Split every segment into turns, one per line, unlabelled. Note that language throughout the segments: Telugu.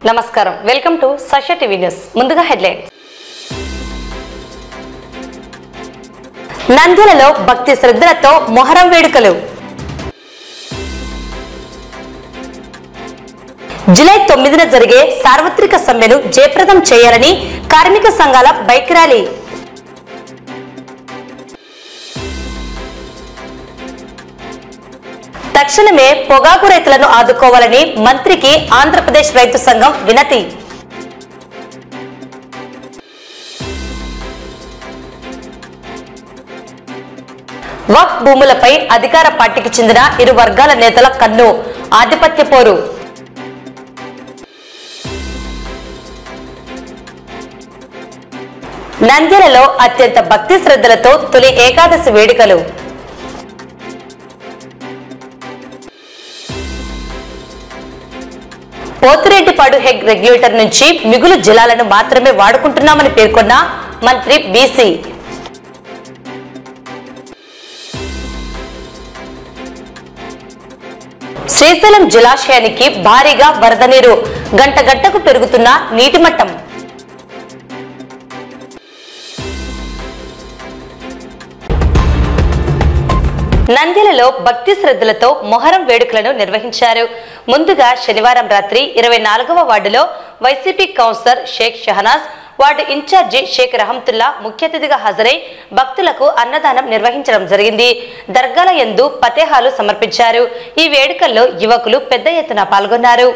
నమస్కారం వెల్కమ్ టు సష టీవీ న్యూస్ ముందుగా హెడ్లైన్స్ నంద్యాలలో భక్తి శ్రద్ధలతో మొహరం వేడుకలు జూలై 9న జరిగే సార్వత్రిక సమ్మెను జయప్రదం చేయాలని కార్మిక సంఘాల బైక్ ర్యాలీ తక్షణమే పొగాకు రైతులను ఆదుకోవాలని మంత్రికి ఆంధ్రప్రదేశ్ రైతు సంఘం వినతి వక్ఫ్ భూములపై అధికార పార్టీకి చెందిన ఇరు వర్గాల నేతల కన్ను ఆధిపత్య పోరు నంద్యాలలో అత్యంత భక్తి శ్రద్ధలతో తొలి ఏకాదశి వేడుకలు పోతిరెడ్డిపాడు హెగ్ రెగ్యులేటర్ నుంచి మిగులు జలాలను మాత్రమే వాడుకుంటున్నామని పేర్కొన్న మంత్రి బీసీ శ్రీశైలం జలాశయానికి భారీగా వరద నీరు గంట గంటకు పెరుగుతున్న నీటి మట్టం నంద్యాలలో భక్తి శ్రద్ధలతో మొహరం వేడుకలను నిర్వహించారు. ముందుగా శనివారం రాత్రి 24వ వార్డులో YCP councillor Sheikh Shahnaz, ward incharge Sheikh Rahamatullah ముఖ్య అతిథిగా హాజరై భక్తులకు అన్నదానం నిర్వహించడం జరిగింది. దర్గాల యందు ఫతేహాలు సమర్పించారు. ఈ వేడుకల్లో యువకులు పెద్ద ఎత్తున పాల్గొన్నారు.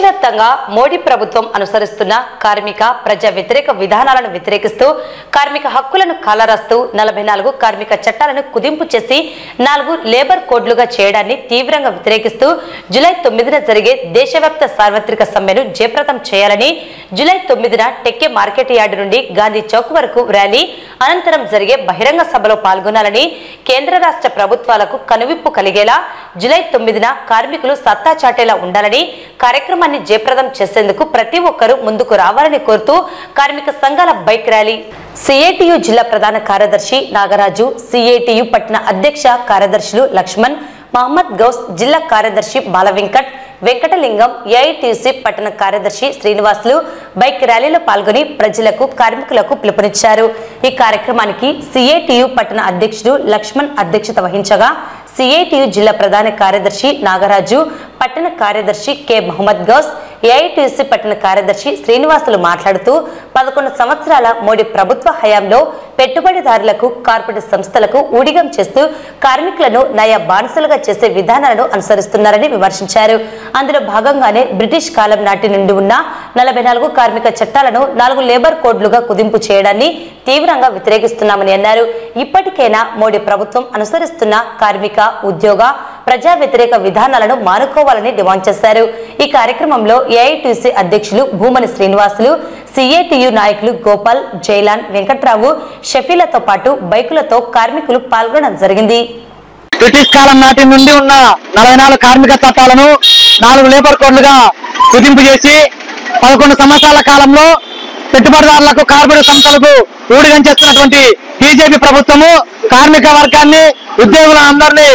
దేశవ్యాప్తంగా మోడీ ప్రభుత్వం అనుసరిస్తున్న కార్మిక ప్రజా వ్యతిరేక విధానాలను వ్యతిరేకిస్తూ కార్మిక హక్కులను కాలరాస్తూ 44 కార్మిక చట్టాలను కుదింపు చేసి 4 లేబర్ కోడ్లుగా చేయడాన్ని తీవ్రంగా వ్యతిరేకిస్తూ జూలై 9న జరిగే దేశవ్యాప్త సార్వత్రిక సమ్మెను జయప్రదం చేయాలని జూలై 9న టెక్కే మార్కెట్ యార్డు నుండి గాంధీ చౌక్ వరకు ర్యాలీ అనంతరం జరిగే బహిరంగ సభలో పాల్గొనాలని కేంద్ర రాష్ట్ర ప్రభుత్వాలకు కనువిప్పు కలిగేలా జూలై 9న కార్మికులు సత్తా చాటేలా ఉండాలని కార్యక్రమాన్ని జయప్రదం చేసేందుకు ప్రతి ఒక్కరూ ముందుకు రావాలని కోరుతూ కార్మిక సంఘాల బైక్ ర్యాలీ సిఐటియు జిల్లా ప్రధాన కార్యదర్శి నాగరాజు, సిఐటియు పట్టణ అధ్యక్ష కార్యదర్శులు లక్ష్మణ్, మహమ్మద్ గౌస్, జిల్లా కార్యదర్శి బాలవెంకట్, వెంకటలింగం, ఏఐటిసి పట్టణ కార్యదర్శి శ్రీనివాసులు బైక్ ర్యాలీలో పాల్గొని ప్రజలకు కార్మికులకు పిలుపునిచ్చారు. ఈ కార్యక్రమానికి సిఐటియు పట్టణ అధ్యక్షుడు లక్ష్మణ్ అధ్యక్షత వహించగా సిఐటియు జిల్లా ప్రధాన కార్యదర్శి నాగరాజు, పట్టణ కార్యదర్శి కె మహమ్మద్ గౌస్, ఏఐటిసి పట్టణ కార్యదర్శి శ్రీనివాసులు మాట్లాడుతూ 11 సంవత్సరాల మోడీ ప్రభుత్వ హయాంలో పెట్టుబడిదారులకు, కార్పొరేట్ సంస్థలకు ఊడిగం చేస్తూ కార్మికులను నయా బానిసలుగా చేసే విధానాలను అనుసరిస్తున్నారని విమర్శించారు. అందులో భాగంగానే బ్రిటిష్ కాలం నాటి నుండి ఉన్న 44 కార్మిక చట్టాలను 4 లేబర్ కోడ్లుగా కుదింపు చేయడాన్ని తీవ్రంగా వ్యతిరేకిస్తున్నామని అన్నారు. ఇప్పటికైనా మోడీ ప్రభుత్వం అనుసరిస్తున్న కార్మిక, ఉద్యోగ, ప్రజా వ్యతిరేక విధానాలను మానుకోవాలని డిమాండ్ చేశారు. ఈ కార్యక్రమంలో ఏఐటిసి అధ్యక్షులు భూమని శ్రీనివాసులు, సిఐటియు నాయకులు గోపాల్, జైలాన్, వెంకట్రావు, షఫీలతో పాటు బైకులతో కార్మికులు పాల్గొనడం జరిగింది.
బ్రిటిష్ కాలం నాటి నుండి ఉన్న 44 కార్మిక చట్టాలను 4 లేబర్ కోడ్లుగా కుదింపు చేసి 11 సంవత్సరాల కాలంలో పెట్టుబడిదారులకు, కార్పొరేట్ సంస్థలకు ఊడిగం చేస్తున్నటువంటి బీజేపీ ప్రభుత్వము కార్మిక వర్గాన్ని, ఉద్యోగులందరినీ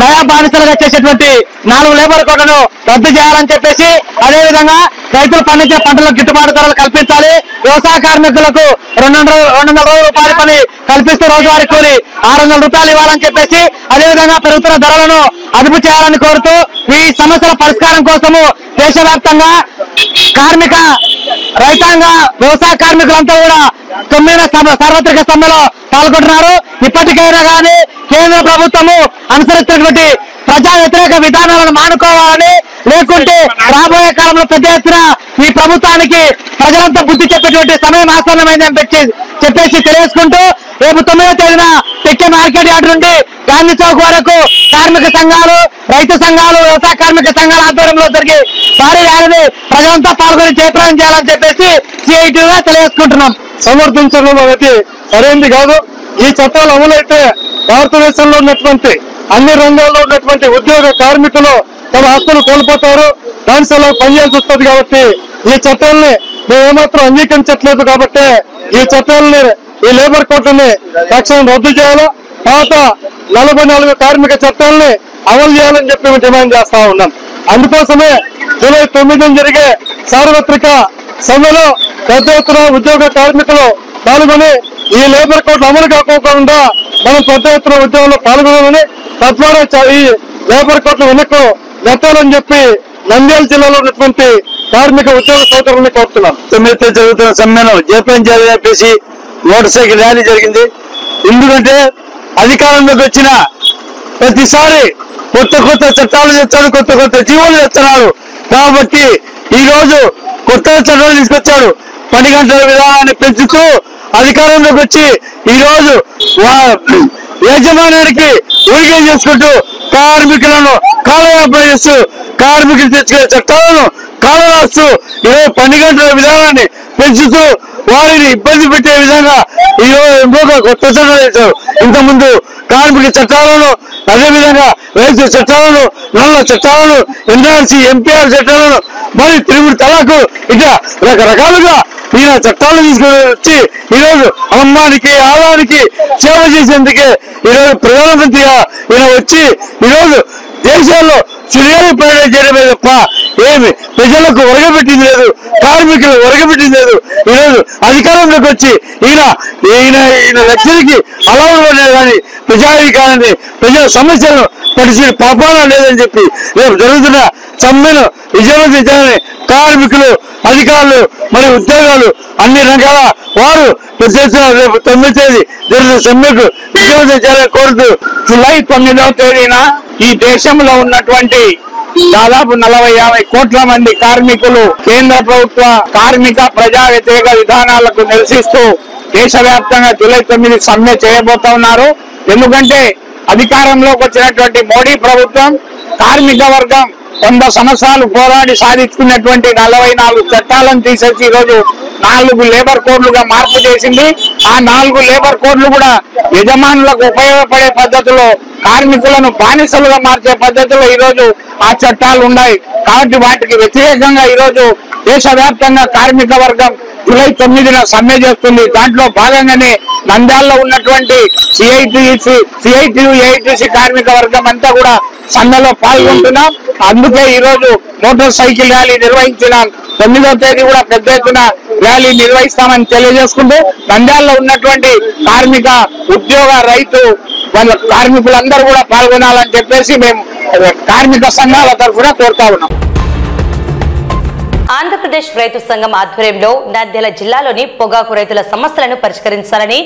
నయా బానిసలుగా చేసేటువంటి 4 లేబర్ కోడ్లను రద్దు చేయాలని చెప్పేసి, అదేవిధంగా రైతులు పండించిన పంటలకు గిట్టుబాటు ధరలు కల్పించాలి, వ్యవసాయ కార్మికులకు 200 రోజుల ఉపాధి పని కల్పిస్తూ రోజువారీ కూలి 600 రూపాయలు ఇవ్వాలని చెప్పేసి, అదేవిధంగా పెరుగుతున్న ధరలను అదుపు చేయాలని కోరుతూ ఈ సమస్యల పరిష్కారం కోసము దేశవ్యాప్తంగా కార్మిక, రైతాంగ, వ్యవసాయ కార్మికులంతా కూడా 9వ సార్వత్రిక సమ్మెలో పాల్గొంటున్నారు. ఇప్పటికైనా కానీ కేంద్ర ప్రభుత్వము అనుసరిస్తున్నటువంటి ప్రజా వ్యతిరేక విధానాలను మానుకోవాలని, లేకుంటే రాబోయే కాలంలో పెద్ద ఎత్తున ఈ ప్రభుత్వానికి ప్రజలంతా బుద్ధి చెప్పేటువంటి సమయం ఆసన్నమైందని చెప్పేసి తెలియజేసుకుంటూ రేపు 9వ తేదీన టెక్కే మార్కెట్ యార్డు నుండి గాంధీ చౌక్ వరకు కార్మిక సంఘాలు, రైతు సంఘాలు, వ్యవసాయ కార్మిక సంఘాల ఆధ్వర్యంలో జరిగి భారీ ర్యాలీని ప్రజలంతా పాల్గొని జయప్రదం చేయాలని చెప్పేసి సిఐటిగా తెలియజేసుకుంటున్నాం.
సమర్థించడం అనేది సరైనది కాదు. ఈ చట్టాలు అమలైతే భారతదేశంలో ఉన్నటువంటి అన్ని రంగాల్లో ఉన్నటువంటి ఉద్యోగ కార్మికులు తమ హక్కులు కోల్పోతారు, బానిసలో పనిచేయాల్సి వస్తుంది. కాబట్టి ఈ చట్టాలని మేము ఏమాత్రం అంగీకరించట్లేదు. కాబట్టి ఈ చట్టాలని, ఈ లేబర్ కోడ్లని తక్షణం రద్దు చేయాలా, పాత 44 కార్మిక చట్టాలని అమలు చేయాలని చెప్పి మేము డిమాండ్ చేస్తా ఉన్నాం. అందుకోసమే జూలై 9న జరిగే సార్వత్రిక సమ్మెలో పెద్ద ఎత్తున ఉద్యోగ కార్మికులు పాల్గొని ఈ లేబర్ కోడ్లు అమలు కాకుండా మనం పెద్ద ఎత్తున ఉద్యోగంలో పాల్గొనాలని, తద్వారా ఈ లేబర్ కోడ్లు వెనక్కు నెట్టాలని చెప్పి నంద్యాల జిల్లాలో ఉన్నటువంటి కార్మిక ఉద్యోగ సోదరుల్ని కోరుతున్నాం.
9తో జరుగుతున్న సమ్మెను జయప్రదం చేయాలని చెప్పేసి మోటార్ సైకిల్ ర్యాలీ జరిగింది. ఎందుకంటే అధికారంలోకి వచ్చిన ప్రతిసారి కొత్త చట్టాలు తెచ్చాడు, కొత్త జీవోలు తెస్తున్నారు. కాబట్టి ఈ రోజు కొత్త చట్టాలు తీసుకొచ్చాడు. 10 గంటల విధానాన్ని పెంచుతూ అధికారంలోకి వచ్చి ఈ రోజు యాజమాన్యానికి ఊరికేం చేసుకుంటూ కార్మికులను కాలయాపన చేస్తూ కార్మికులు తెచ్చుకునే చట్టాలను కాలరాస్తూ ఈరోజు 10 గంటల విధానాన్ని పెంచుతూ వారిని ఇబ్బంది పెట్టే విధంగా ఈరోజు ఇంకొక కొత్త చట్టాలు చేశారు. ఇంతకుముందు కార్మిక చట్టాలను, అదేవిధంగా రైతు చట్టాలను, నల్ల చట్టాలను, ఎన్ఆర్సీ, ఎంపీఆర్ చట్టాలను, మరి 3 తలాకు ఇట్లా రకరకాలుగా ఈయన చట్టాలు తీసుకుని వచ్చి ఈరోజు అమ్మానికి, ఆదానికి సేవ చేసేందుకే ఈరోజు ప్రధానమంత్రిగా ఈయన వచ్చి ఈరోజు దేశాల్లో సురేలు ప్రయాణం చేయడమే తప్ప ఏమి ప్రజలకు ఒరగబెట్టింది లేదు, కార్మికులు ఒరగబెట్టింది లేదు. ఈరోజు అధికారంలోకి వచ్చి ఈయన లక్ష్యానికి అలవాటు కానీ ప్రజాధికారాన్ని, ప్రజల సమస్యలను పరిస్థితి పాపాన లేదని చెప్పి రేపు జరుగుతున్న సమ్మెను విజయవంతం చేయాలని కార్మికులు, అధికారులు, మరి ఉద్యోగాలు అన్ని రంగాల వారు రేపు 9వ తేదీ జరుగుతున్న సమ్మెకు విజయవంతం చేయాలని కోరుతూ
జూలై 9వ తేదీన ఈ దేశంలో ఉన్నటువంటి
దాదాపు 40-50 కోట్ల మంది కార్మికులు కేంద్ర ప్రభుత్వ కార్మిక ప్రజా వ్యతిరేక విధానాలకు నిరసిస్తూ దేశవ్యాప్తంగా జూలై 9 సమ్మె చేయబోతా ఉన్నారు. ఎందుకంటే అధికారంలోకి వచ్చినటువంటి మోడీ ప్రభుత్వం కార్మిక వర్గం 100 సంవత్సరాలు పోరాడి సాధించుకున్నటువంటి 44 చట్టాలను తీసేసి ఈరోజు 4 లేబర్ కోడ్లుగా మార్పు చేసింది. ఆ 4 లేబర్ కోడ్లు కూడా యజమానులకు ఉపయోగపడే పద్ధతిలో కార్మికులను బానిసలుగా మార్చే పద్ధతిలో ఈరోజు ఆ చట్టాలు ఉన్నాయి. కాబట్టి వాటికి వ్యతిరేకంగా ఈరోజు దేశవ్యాప్తంగా కార్మిక వర్గం జూలై 9న సమ్మె చేస్తుంది. దాంట్లో భాగంగానే నంద్యాలలో ఉన్నటువంటి సిఐటియు ఏఐటిసి కార్మిక వర్గం అంతా కూడా సమ్మెలో పాల్గొంటున్నాం. అందుకే ఈరోజు మోటార్ సైకిల్ ర్యాలీ నిర్వహించినాం. 9వ తేదీ కూడా పెద్ద ఎత్తున ర్యాలీ నిర్వహిస్తామని తెలియజేసుకుంటూ నంద్యాలలో ఉన్నటువంటి కార్మిక ఉద్యోగ రైతు వాళ్ళ కార్మికులందరూ కూడా పాల్గొనాలని చెప్పేసి మేము కార్మిక సంఘాల తరఫున కోరుతా ఉన్నాం.
ఆంధ్రప్రదేశ్ రైతు సంఘం ఆధ్వర్యంలో నంద్యాల జిల్లాలోని పొగాకు రైతుల సమస్యలను పరిష్కరించాలని,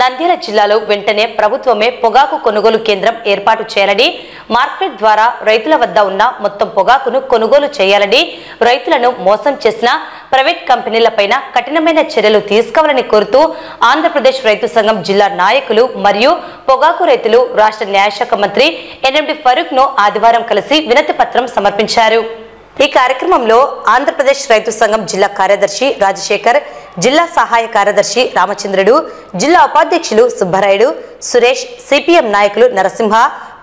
నంద్యాల జిల్లాలో వెంటనే ప్రభుత్వమే పొగాకు కొనుగోలు కేంద్రం ఏర్పాటు చేయాలని, మార్కెట్ ద్వారా రైతుల వద్ద ఉన్న మొత్తం పొగాకును కొనుగోలు చేయాలని, రైతులను మోసం చేసిన ప్రైవేట్ కంపెనీలపైన కఠినమైన చర్యలు తీసుకోవాలని కోరుతూ ఆంధ్రప్రదేశ్ రైతు సంఘం జిల్లా నాయకులు మరియు పొగాకు రైతులు రాష్ట్ర న్యాయశాఖ మంత్రి ఎన్ఎండి ఫరూక్ ను ఆదివారం కలిసి వినతి పత్రం సమర్పించారు. ఈ కార్యక్రమంలో ఆంధ్రప్రదేశ్ రైతు సంఘం జిల్లా కార్యదర్శి రాజశేఖర్, జిల్లా సహాయ కార్యదర్శి రామచంద్రుడు, జిల్లా ఉపాధ్యక్షులు సుబ్బరాయుడు, సురేష్, సిపిఎం నాయకులు నరసింహ,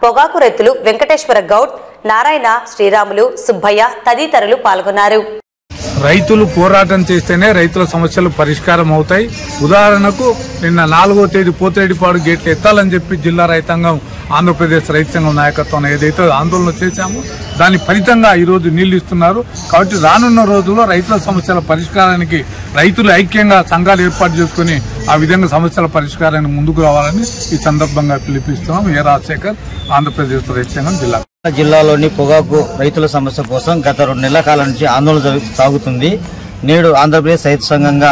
పొగాకు రైతులు వెంకటేశ్వర గౌడ్, నారాయణ, శ్రీరాములు, సుబ్బయ్య తదితరులు పాల్గొన్నారు.
రైతులు పోరాటం చేస్తేనే రైతుల సమస్యలు పరిష్కారం అవుతాయి. ఉదాహరణకు నిన్న 4వ తేదీ పోతిరెడ్డిపాడు గేట్లు ఎత్తాలని చెప్పి జిల్లా రైతాంగం ఆంధ్రప్రదేశ్ రైతు సంఘం నాయకత్వం ఏదైతే ఆందోళన చేశామో దాని ఫలితంగా ఈరోజు నీళ్లు ఇస్తున్నారు. కాబట్టి రానున్న రోజుల్లో రైతుల సమస్యల పరిష్కారానికి రైతులు ఐక్యంగా సంఘాలు ఏర్పాటు చేసుకుని ఆ విధంగా సమస్యల పరిష్కారానికి ముందుకు రావాలని ఈ సందర్భంగా పిలుపుస్తున్నాం. ఏ రాజశేఖర్, ఆంధ్రప్రదేశ్ రైతు సంఘం
జిల్లాలోని పొగాకు రైతుల సమస్య కోసం గత 2 నెలల కాలం నుంచి ఆందోళన సాగుతుంది. నేడు ఆంధ్రప్రదేశ్ రైతు సంఘంగా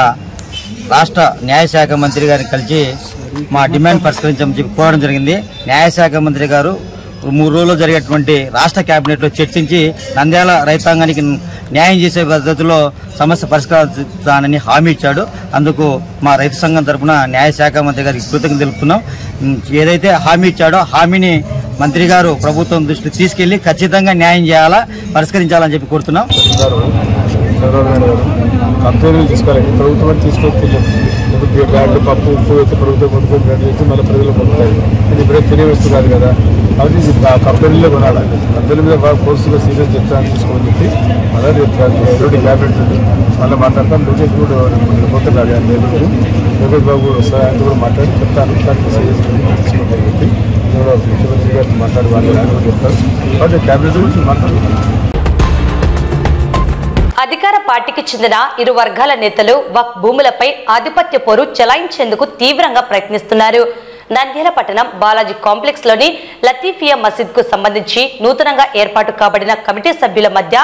రాష్ట్ర న్యాయశాఖ మంత్రి గారిని కలిసి మా డిమాండ్ పరిష్కరించమని చెప్పి కోరడం జరిగింది. న్యాయశాఖ మంత్రి గారు 3 రోజుల్లో జరిగేటువంటి రాష్ట్ర కేబినెట్ లో చర్చించి నంద్యాల రైతాంగానికి న్యాయం చేసే పద్ధతిలో సమస్య పరిష్కరిస్తానని హామీ ఇచ్చాడు. అందుకు మా రైతు సంఘం తరఫున న్యాయశాఖ మంత్రి గారికి కృతజ్ఞతలు తెలుపుతున్నాం. ఏదైతే హామీ ఇచ్చాడో హామీని మంత్రి గారు ప్రభుత్వం దృష్టికి తీసుకెళ్లి ఖచ్చితంగా న్యాయం చేయాలా, పరిష్కరించాలని చెప్పి కోరుతున్నాం.
కంపెనీలు తీసుకోవాలి, ప్రభుత్వం తీసుకొచ్చి బ్యాడ్లు పప్పు ఉప్పు అయితే ప్రభుత్వం కొనుక్కొని బ్యాడ్లు అయితే మళ్ళీ ప్రజలు పొందుతాయి. ఇది ఇప్పుడే తినే వస్తువు కాదు కదా. కాబట్టి కంపెనీలో కొనాలి. కంపెనీ మీద బాగా ఫోర్స్గా సీరియస్ చెప్తాను తీసుకోమని చెప్పి మళ్ళీ ఎటువంటి క్యాబినెట్ మళ్ళీ మాట్లాడతాం. లోకేష్ కూడా పోతున్నాడు లోకేష్ బాబు కూడా వస్తారు, ఆయన కూడా మాట్లాడి చెప్తాను సీరియస్ తీసుకుంటాను చెప్పి ముఖ్యమంత్రి గారితో మాట్లాడి వాళ్ళు కూడా చెప్తారు. కాబట్టి క్యాబినెట్ గురించి మాట్లాడుతున్నాను.
అధికార పార్టీకి చెందిన ఇరు వర్గాల నేతలు వక్ఫ్ భూములపై ఆధిపత్య పోరు చెలాయించేందుకు తీవ్రంగా ప్రయత్నిస్తున్నారు. నంద్యాల పట్టణం బాలాజీ కాంప్లెక్స్ లోని లతీఫియా మసీద్ కు సంబంధించి నూతనంగా ఏర్పాటు కాబడిన కమిటీ సభ్యుల మధ్య,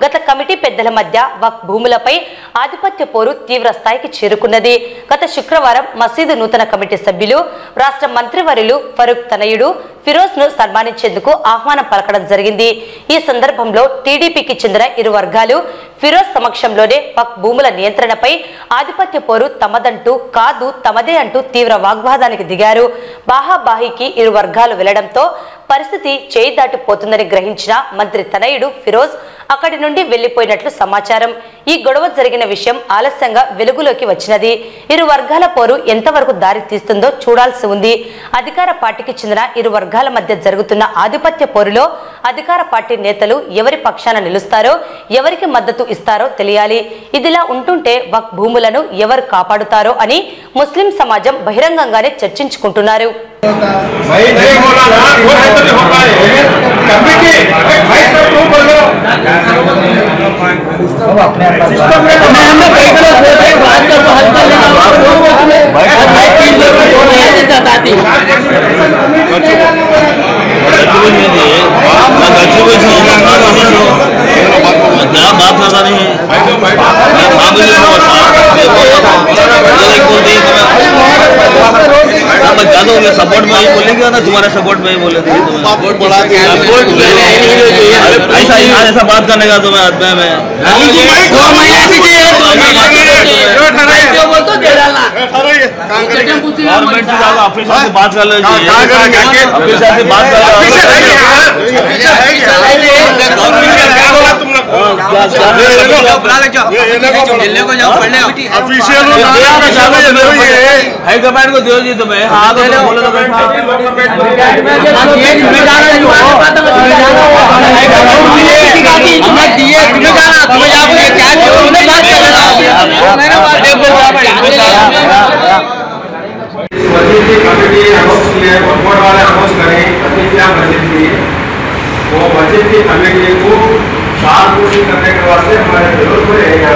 గత కమిటీ పెద్దల మధ్య వక్ఫ్ భూములపై ఆధిపత్య పోరు తీవ్ర స్థాయికి చేరుకున్నది. గత శుక్రవారం మసీదు నూతన కమిటీ సభ్యులు రాష్ట్ర మంత్రివర్యులు ఫరూక్ తనయుడు ఫిరోజ్ ను సన్మానించేందుకు ఆహ్వానం పలకడం జరిగింది. ఈ సందర్భంలో టీడీపీకి చెందిన ఇరు వర్గాలు ఫిరోజ్ సమక్షంలోనే వక్ఫ్ భూముల నియంత్రణపై ఆధిపత్య పోరు తమదంటూ కాదు తమదే అంటూ తీవ్ర వాగ్వాదానికి దిగారు. బాహాబాహికి ఇరు వర్గాలు వెళ్లడంతో పరిస్థితి చేయి దాటిపోతుందని గ్రహించిన మంత్రి తనయుడు ఫిరోజ్ అక్కడి నుండి వెళ్లిపోయినట్లు సమాచారం. ఈ గొడవ జరిగిన విషయం ఆలస్యంగా వెలుగులోకి వచ్చినది. ఇరు వర్గాల పోరు ఎంతవరకు దారి తీస్తుందో చూడాల్సి ఉంది. అధికార పార్టీకి చెందిన ఇరు వర్గాల మధ్య జరుగుతున్న ఆధిపత్య పోరులో అధికార పార్టీ నేతలు ఎవరి పక్షాన నిలుస్తారో, ఎవరికి మద్దతు ఇస్తారో తెలియాలి. ఇదిలా ఉంటుంటే వక్ఫ్ భూములను ఎవరు కాపాడుతారో అని ముస్లిం సమాజం బహిరంగంగానే చర్చించుకుంటున్నారు.
मैं सपोर्ट में ही बोलेंगे ना, तुम्हारा सपोर्ट में ही बोलेंगे। ऐसा बात करने का तुम्हें आदमी में गवर्नमेंट से ऑफिसर से बात कर लीजिए, ऑफिसर से बात कर हाईकमांड को दो जी तुम्हें। हाँ तो बोलो तो वो बजट की कमेटी को शार्प करने के वास्ते हमारे जरूरत रहेगा।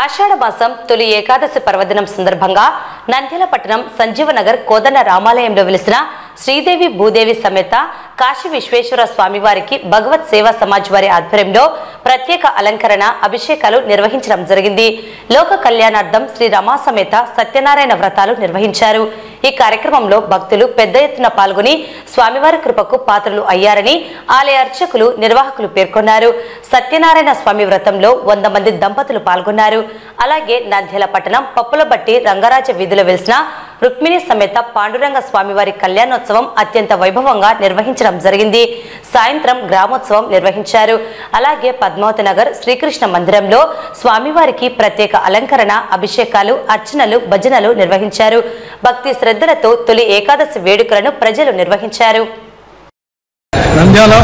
ఆషాఢ మాసం తొలి ఏకాదశి పర్వదినం సందర్భంగా నంద్యాల పట్టణం సంజీవనగర్ కోదండ రామాలయంలో వెలిసిన శ్రీదేవి భూదేవి సమేత కాశీ విశ్వేశ్వర స్వామి వారికి భగవత్ సేవా సమాజ్ వారి ఆధ్వర్యంలో ప్రత్యేక అలంకరణ అభిషేకాలు నిర్వహించడం జరిగింది. లోక కళ్యాణార్థం శ్రీ రమా సమేత సత్యనారాయణ వ్రతాలు నిర్వహించారు. ఈ కార్యక్రమంలో భక్తులు పెద్ద ఎత్తున పాల్గొని స్వామివారి కృపకు పాత్రలు అయ్యారని ఆలయ అర్చకులు నిర్వాహకులు పేర్కొన్నారు. సత్యనారాయణ స్వామి వ్రతంలో 100 మంది దంపతులు పాల్గొన్నారు. అలాగే నంద్యాల పట్టణం పప్పులబట్టి రంగరాజ వీధిలో వెలిసిన రుక్మిణి సమేత పాండురంగ స్వామివారి కళ్యాణోత్సవం అత్యంత వైభవంగా నిర్వహించడం జరిగింది. సాయంత్రం గ్రామోత్సవం నిర్వహించారు. అలాగే పద్మావతి నగర్ శ్రీకృష్ణ మందిరంలో స్వామివారికి ప్రత్యేక అలంకరణ అభిషేకాలు అర్చనలు భజనలు నిర్వహించారు. భక్తి శ్రద్ధలతో తొలి ఏకాదశి వేడుకలను ప్రజలు నిర్వహించారు.
నంద్యాల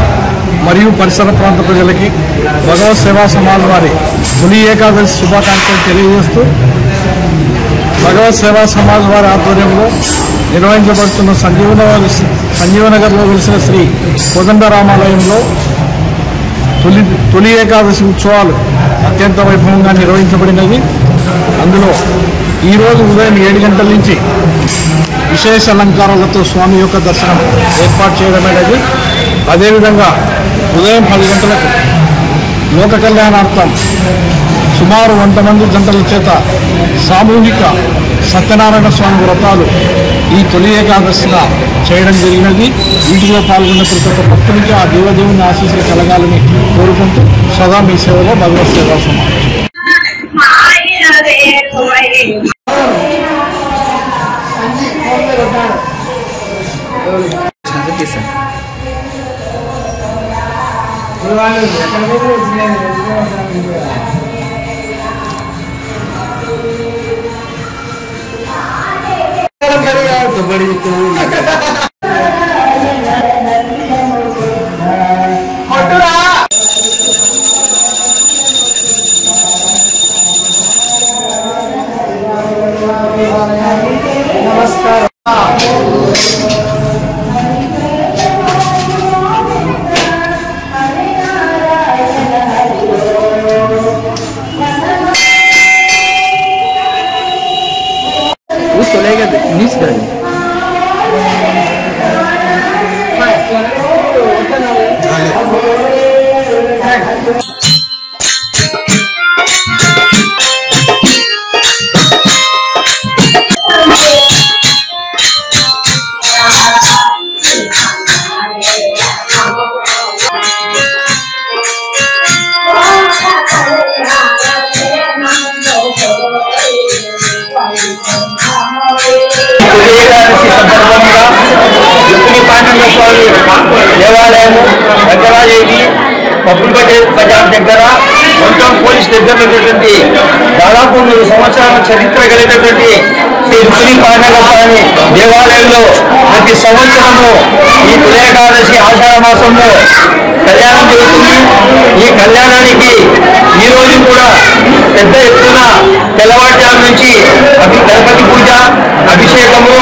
మరియు పరిసర ప్రాంత ప్రజలకి భగవత్ సేవా సమాజ్ వారి తొలి ఏకాదశి శుభాకాంక్షలు తెలియజేస్తూ భగవత్ సేవా సమాజ్ వారి ఆధ్వర్యంలో నిర్వహించబడుతున్న సంజీవనగర్లో వెలిసిన శ్రీ కోదండ రామాలయంలో తొలి ఏకాదశి ఉత్సవాలు అత్యంత వైభవంగా నిర్వహించబడినది. అందులో ఈరోజు ఉదయం 7 గంటల నుంచి విశేష అలంకారాలతో స్వామి యొక్క దర్శనం ఏర్పాటు చేయడమైనది. అదేవిధంగా ఉదయం 10 గంటలకు లోక కళ్యాణార్థం సుమారు 100 మంది జంటల చేత సామూహిక సత్యనారాయణ స్వామి వ్రతాలు ఈ తొలి ఏకాదశిగా చేయడం జరిగినది. వీటిలో పాల్గొన్న ప్రతి ఒక్క భక్తునికి ఆ దేవదేవుని ఆశీస్సులు కలగాలని కోరుకుంటూ సదా మీ సేవలో భగవత్ సేవా సమాజ్.
దేవాలయము రంగరాజేవి పప్పులపట్టి బజార్ దగ్గర మొత్తం పోలీస్ దగ్గర ఉన్నటువంటి దాదాపు 3 సంవత్సరాల చరిత్ర కలిగినటువంటి శ్రీ రుక్మిణి పాండురంగ స్వామి దేవాలయంలో ప్రతి సంవత్సరము ఈ తొలి ఏకాదశి ఆషాఢ మాసంలో కళ్యాణం జరుగుతుంది. ఈ కళ్యాణానికి ఈ రోజు కూడా పెద్ద ఎత్తున తెల్లవారుజాము నుంచి గణపతి పూజ అభిషేకము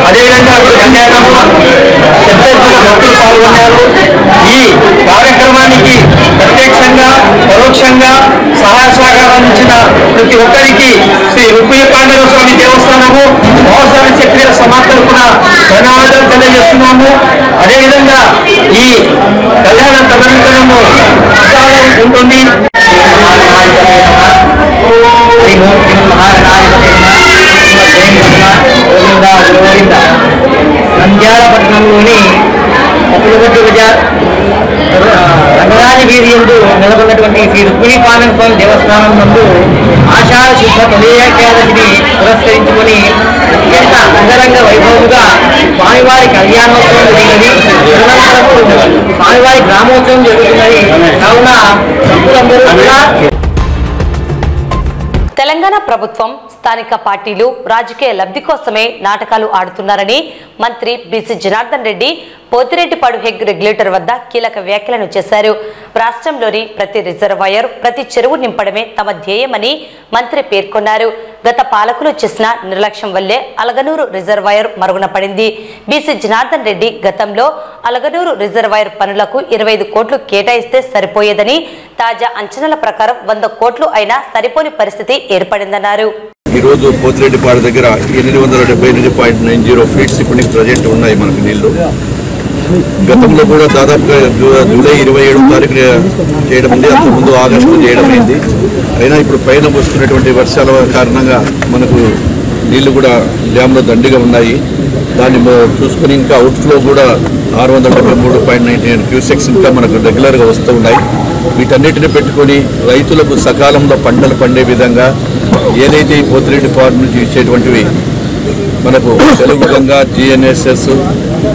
అదేవిధంగా కళ్యాణము పెద్ద ఎత్తున భక్తులు పాల్గొన్నారు. ఈ కార్యక్రమానికి ప్రత్యక్షంగా పరోక్షంగా సహాయ సహకారం ఇచ్చిన ప్రతి ఒక్కరికి శ్రీ రుక్మిణి పాండురంగ స్వామి దేవస్థానము మహోత్సవ చక్రీయ సమాజ్ తరపున
ధన్యవాదాలు తెలియజేస్తున్నాము. అదేవిధంగా ఈ కళ్యాణ తదనంతరము ప్రసాదం ఉంటుంది. నంద్యాల పట్టణంలోని అప్పులగట్టు బజార్ రంగరాజి వీధి యందు నెలకొన్నటువంటి శ్రీ రుక్మిణీపాలన స్వామి దేవస్థానం నందు ఆషాఢ శుద్ధ తొలి ఏకాదశిని పురస్కరించుకొని అత్యంత అంగరంగ వైభవంగా స్వామివారి కళ్యాణోత్సవం జరిగినది. తదనంతరం స్వామివారి గ్రామోత్సవం జరుగుతున్నది. కావున భక్తులందరూ కూడా
తెలంగాణ ప్రభుత్వం స్థానిక పార్టీలు రాజకీయ లబ్ధి కోసమే నాటకాలు ఆడుతున్నారని మంత్రి BC Janardhan Reddy Pothireddypadu Hague regulator వద్ద కీలక వ్యాఖ్యలను చేశారు. రాష్ట్రంలోని ప్రతి రిజర్వాయర్, ప్రతి చెరువు నింపడమే తమ ధ్యేయమని మంత్రి పేర్కొన్నారు. గత పాలకులు చేసిన నిర్లక్ష్యం వల్లే అలగనూరు రిజర్వాయర్ మరుగున పడింది. బీసీ జనార్దన్ రెడ్డి గతంలో అలగనూరు రిజర్వాయర్ పనులకు 25 కోట్లు కేటాయిస్తే సరిపోయేదని, తాజా అంచనాల ప్రకారం 100 కోట్లు అయినా సరిపోని పరిస్థితి ఏర్పడిందన్నారు.
ఈరోజు పోతిరెడ్డిపాడు దగ్గర 878.90 ఫీట్స్ ఇప్పుడు ప్రజెంట్ ఉన్నాయి మనకు నీళ్లు. గతంలో కూడా దాదాపుగా జూలై 27వ తారీఖున చేయడం ఉంది, అంతకుముందు ఆగస్టు చేయడం అయింది. అయినా ఇప్పుడు పైన వస్తున్నటువంటి వర్షాల కారణంగా మనకు నీళ్లు కూడా డ్యాంలో దండిగా ఉన్నాయి. దాన్ని చూసుకుని ఇంకా అవుట్ఫ్లో కూడా 673.99 క్యూసెక్స్ ఇంకా మనకు రెగ్యులర్గా వస్తూ ఉన్నాయి. వీటన్నిటిని పెట్టుకొని రైతులకు సకాలంలో పంటలు పండే విధంగా ఏదైతే ఈ పోతిరెడ్డిపాడు నుంచి ఇచ్చేటువంటివి మనకు తెలుగు గంగా, GNSS,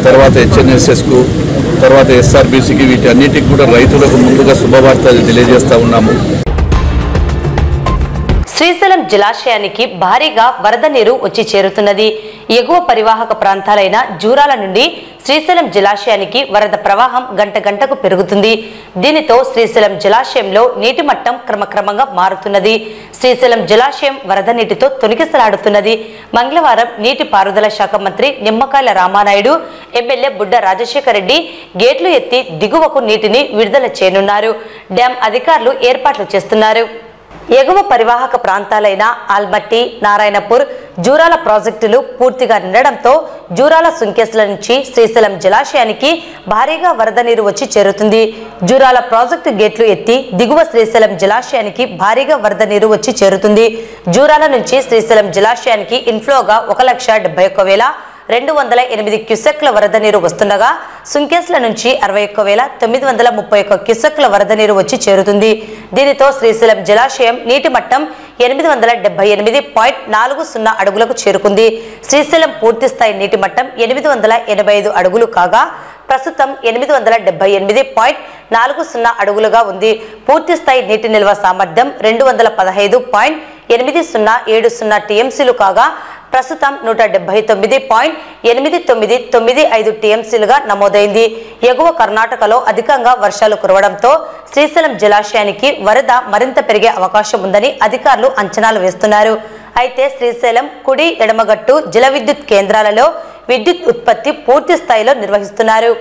తర్వాత HNSSకు, తర్వాత SRBCకి, వీటి అన్నిటికి కూడా రైతులకు ముందుగా శుభవార్త తెలియజేస్తా ఉన్నాము.
శ్రీశైలం జలాశయానికి భారీగా వరద నీరు వచ్చి చేరుతున్నది. ఎగువ పరివాహక ప్రాంతాలైన జూరాల నుండి శ్రీశైలం జలాశయానికి వరద ప్రవాహం గంట గంటకు పెరుగుతుంది. దీనితో శ్రీశైలం జలాశయంలో నీటి మట్టం క్రమక్రమంగా మారుతున్నది. శ్రీశైలం జలాశయం వరద నీటితో తొణికిసలాడుతున్నది. మంగళవారం నీటి పారుదల శాఖ మంత్రి నిమ్మకాయల రామానాయుడు, ఎమ్మెల్యే బుడ్డ రాజశేఖర్ రెడ్డి గేట్లు ఎత్తి దిగువకు నీటిని విడుదల చేయనున్నారు. డ్యాం అధికారులు ఏర్పాట్లు చేస్తున్నారు. ఎగువ పరివాహక ప్రాంతాలైన ఆల్మట్టి, నారాయణపూర్, జూరాల ప్రాజెక్టులు పూర్తిగా నిండడంతో జూరాల సుంకేసుల నుంచి శ్రీశైలం జలాశయానికి భారీగా వరద నీరు వచ్చి చేరుతుంది. జూరాల ప్రాజెక్టు గేట్లు ఎత్తి దిగువ శ్రీశైలం జలాశయానికి భారీగా వరద నీరు వచ్చి చేరుతుంది. జూరాల నుంచి శ్రీశైలం జలాశయానికి ఇన్ఫ్లోగా 1,71,208 క్యూసెక్ల వరద నీరు వస్తుండగా సుంకేసుల నుంచి 61,931 క్యూసెక్ల వరద నీరు వచ్చి చేరుతుంది. దీనితో శ్రీశైలం జలాశయం నీటి మట్టం 878.40 అడుగులకు చేరుకుంది. శ్రీశైలం పూర్తిస్థాయి నీటి మట్టం 885 అడుగులు కాగా ప్రస్తుతం 878.40 అడుగులుగా ఉంది. పూర్తిస్థాయి నీటి నిల్వ సామర్థ్యం 215.8070 టీఎంసీలు కాగా ప్రస్తుతం 179.8995 టీఎంసీలుగా నమోదైంది. ఎగువ కర్ణాటకలో అధికంగా వర్షాలు కురవడంతో శ్రీశైలం జలాశయానికి వరద మరింత పెరిగే అవకాశం ఉందని అధికారులు అంచనాలు వేస్తున్నారు. అయితే శ్రీశైలం కుడి, ఎడమగట్టు జల విద్యుత్ కేంద్రాలలో విద్యుత్ ఉత్పత్తి పూర్తి స్థాయిలో నిర్వహిస్తున్నారు.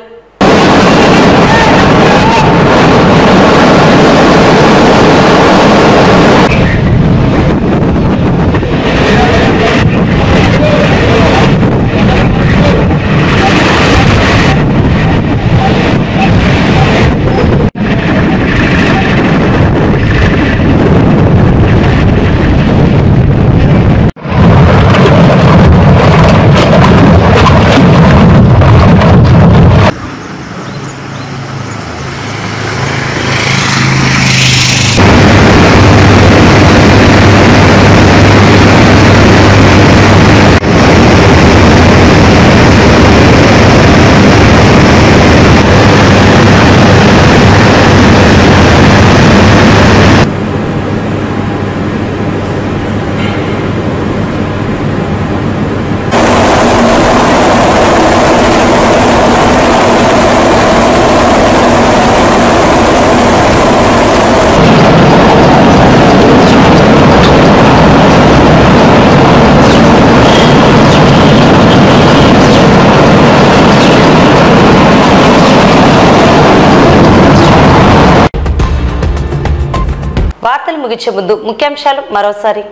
వార్తలు ముగించే ముందు ముఖ్యాంశాలు మరోసారి.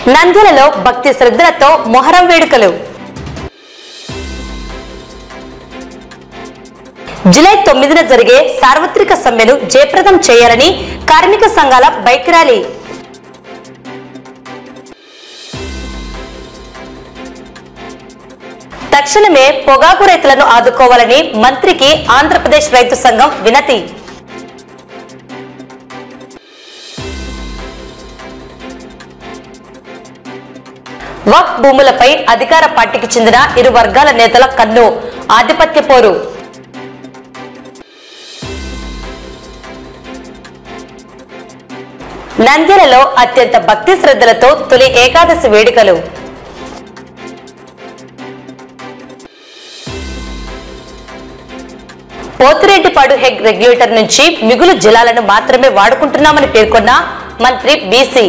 నంద్యాలలో భక్తి శ్రద్ధలతో మొహరం వేడుకలు. జూలై 9న జరిగే సార్వత్రిక సమ్మెను జయప్రదం చేయాలని కార్మిక సంఘాల బైక్ ర్యాలీ. తక్షణమే పొగాకు రైతులను ఆదుకోవాలని మంత్రికి ఆంధ్రప్రదేశ్ రైతు సంఘం వినతి. వక్ఫ్ భూములపై అధికార పార్టీకి చెందిన ఇరు వర్గాల నేతల కన్ను ఆధిపత్య పోరు. నంద్యాలలో అత్యంత భక్తి శ్రద్ధలతో తొలి ఏకాదశి వేడుకలు. పోతిరెడ్డిపాడు హెగ్ రెగ్యులేటర్ నుంచి మిగులు జలాలను మాత్రమే వాడుకుంటున్నామని పేర్కొన్న మంత్రి బీసీ.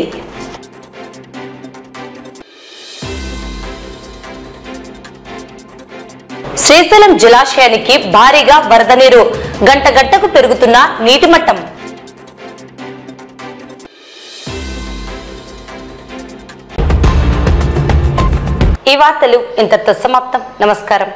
శ్రీశైలం జలాశయానికి భారీగా వరద నీరు, గంట గంటకు పెరుగుతున్న నీటి మట్టం. ఈ వార్తలు ఇంతటితో సమాప్తం. నమస్కారం.